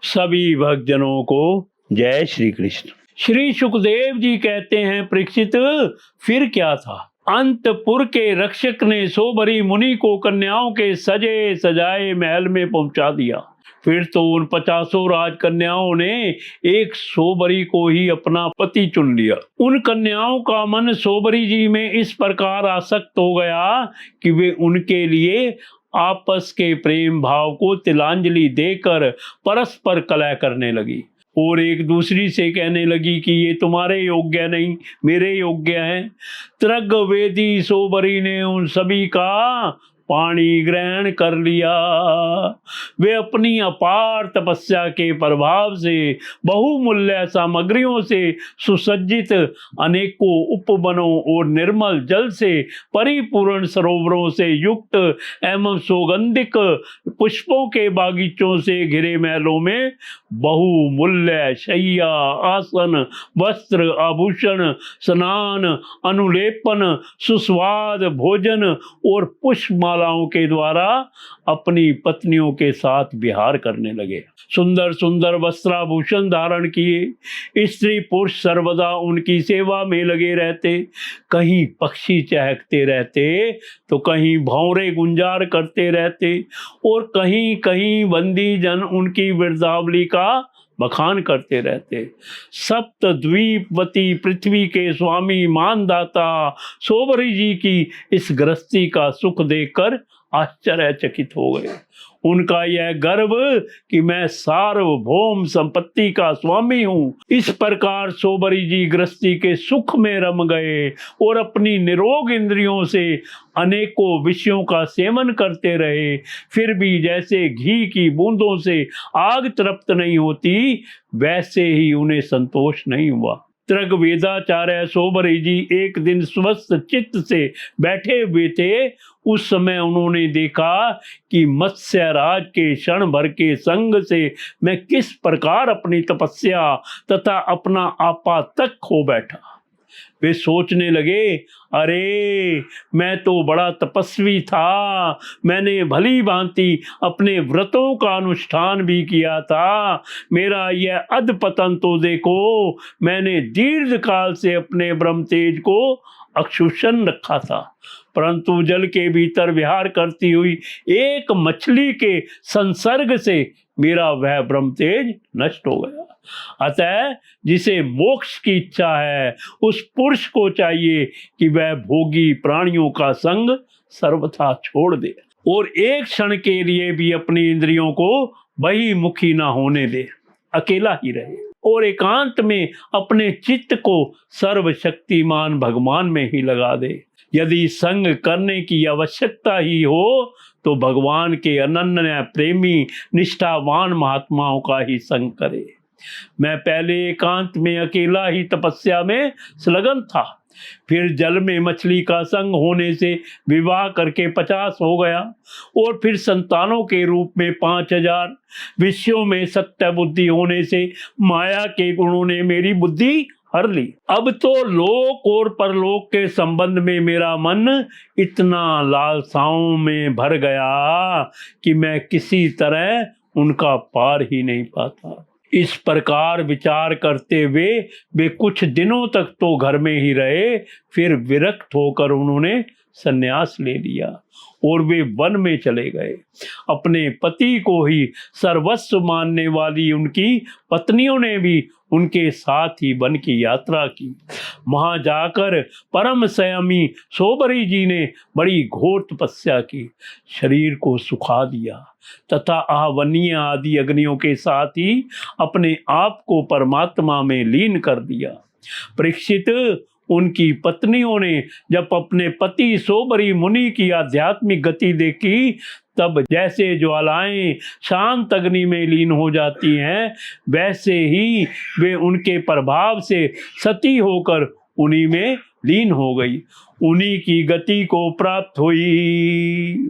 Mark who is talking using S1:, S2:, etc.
S1: सभी भक्तजनों को जय श्री कृष्ण। श्री सुखदेव जी कहते हैं, परीक्षित फिर क्या था। अंतपुर के रक्षक ने सोबरी मुनि को कन्याओं के सजे सजाए महल में पहुंचा दिया। फिर तो उन 50 राजकन्याओं ने एक सोबरी को ही अपना पति चुन लिया। उन कन्याओं का मन सोबरी जी में इस प्रकार आसक्त हो गया कि वे उनके लिए आपस के प्रेम भाव को तिलांजलि देकर परस्पर कलह करने लगी और एक दूसरी से कहने लगी कि ये तुम्हारे योग्य नहीं, मेरे योग्य हैं। त्रिग्वेदी सोबरी ने उन सभी का पाणी ग्रहण कर लिया। वे अपनी अपार तपस्या के प्रभाव से बहुमूल्य सामग्रियों से सुसज्जित अनेकों उपवनों और निर्मल जल से परिपूर्ण सरोवरों से युक्त एवं सौगंधिक पुष्पों के बागीचों से घिरे महलों में बहुमूल्य शैया, आसन, वस्त्र, आभूषण, स्नान, अनुलेपन, सुस्वाद भोजन और पुष्पमालाओं के द्वारा अपनी पत्नियों के साथ विहार करने लगे। सुंदर सुंदर वस्त्राभूषण धारण किए स्त्री पुरुष सर्वदा उनकी सेवा में लगे रहते। कहीं पक्षी चहकते रहते तो कहीं भौरे गुंजार करते रहते और कहीं कहीं बंदी जन उनकी वृद्धावली का बखान करते रहते। सप्त द्वीपवती पृथ्वी के स्वामी मानदाता सोबरी जी की इस गृहस्थी का सुख देखकर आश्चर्यचकित हो गए। उनका यह गर्व कि मैं सार्वभौम संपत्ति का स्वामी हूँ, इस प्रकार सोबरी जी गृहस्थी के सुख में रम गए और अपनी निरोग इंद्रियों से अनेकों विषयों का सेवन करते रहे। फिर भी जैसे घी की बूंदों से आग तृप्त नहीं होती, वैसे ही उन्हें संतोष नहीं हुआ। त्रिग्वेदाचार्य सोबरी जी एक दिन स्वस्थ चित्त से बैठे हुए थे। उस समय उन्होंने देखा कि मत्स्य राज के क्षण भर के संग से मैं किस प्रकार अपनी तपस्या तथा अपना आपा तक खो बैठा। वे सोचने लगे, अरे मैं तो बड़ा तपस्वी था, मैंने भली भांति अपने व्रतों का अनुष्ठान भी किया था। मेरा यह अधपतन तो देखो, मैंने दीर्घ काल से अपने ब्रह्म तेज को अक्षुषण रखा था, परंतु जल के भीतर विहार करती हुई एक मछली के संसर्ग से मेरा वह ब्रह्म तेज नष्ट हो गया। अतः जिसे मोक्ष की इच्छा है, उस पुरुष को चाहिए कि वह भोगी प्राणियों का संग सर्वथा छोड़ दे और एक क्षण के लिए भी अपनी इंद्रियों को बहिमुखी न होने दे, अकेला ही रहे और एकांत में अपने चित्त को सर्वशक्तिमान भगवान में ही लगा दे। यदि संग करने की आवश्यकता ही हो तो भगवान के अनन्य प्रेमी निष्ठावान महात्माओं का ही संग करे। मैं पहले एकांत में अकेला ही तपस्या में संलग्न था, फिर जल में मछली का संग होने से विवाह करके 50 हो गया और फिर संतानों के रूप में 5000, विषयों में सत्य बुद्धि होने से माया के गुणों ने मेरी बुद्धि हर ली। अब तो लोक और परलोक के संबंध में मेरा मन इतना लालसाओं में भर गया कि मैं किसी तरह उनका पार ही नहीं पाता। इस प्रकार विचार करते हुए वे कुछ दिनों तक तो घर में ही रहे, फिर विरक्त होकर उन्होंने संन्यास ले लिया और वे वन में चले गए। अपने पति को ही सर्वस्व मानने वाली उनकी पत्नियों ने भी उनके साथ ही वन की यात्रा की। वहां जाकर परम संयमी सोबरी जी ने बड़ी घोर तपस्या की, शरीर को सुखा दिया तथा आहवनीय आदि अग्नियों के साथ ही अपने आप को परमात्मा में लीन कर दिया। परीक्षित, उनकी पत्नियों ने जब अपने पति सोबरी मुनि की आध्यात्मिक गति देखी, तब जैसे ज्वालाएं शांत अग्नि में लीन हो जाती हैं, वैसे ही वे उनके प्रभाव से सती होकर उन्हीं में लीन हो गई, उन्हीं की गति को प्राप्त हुई।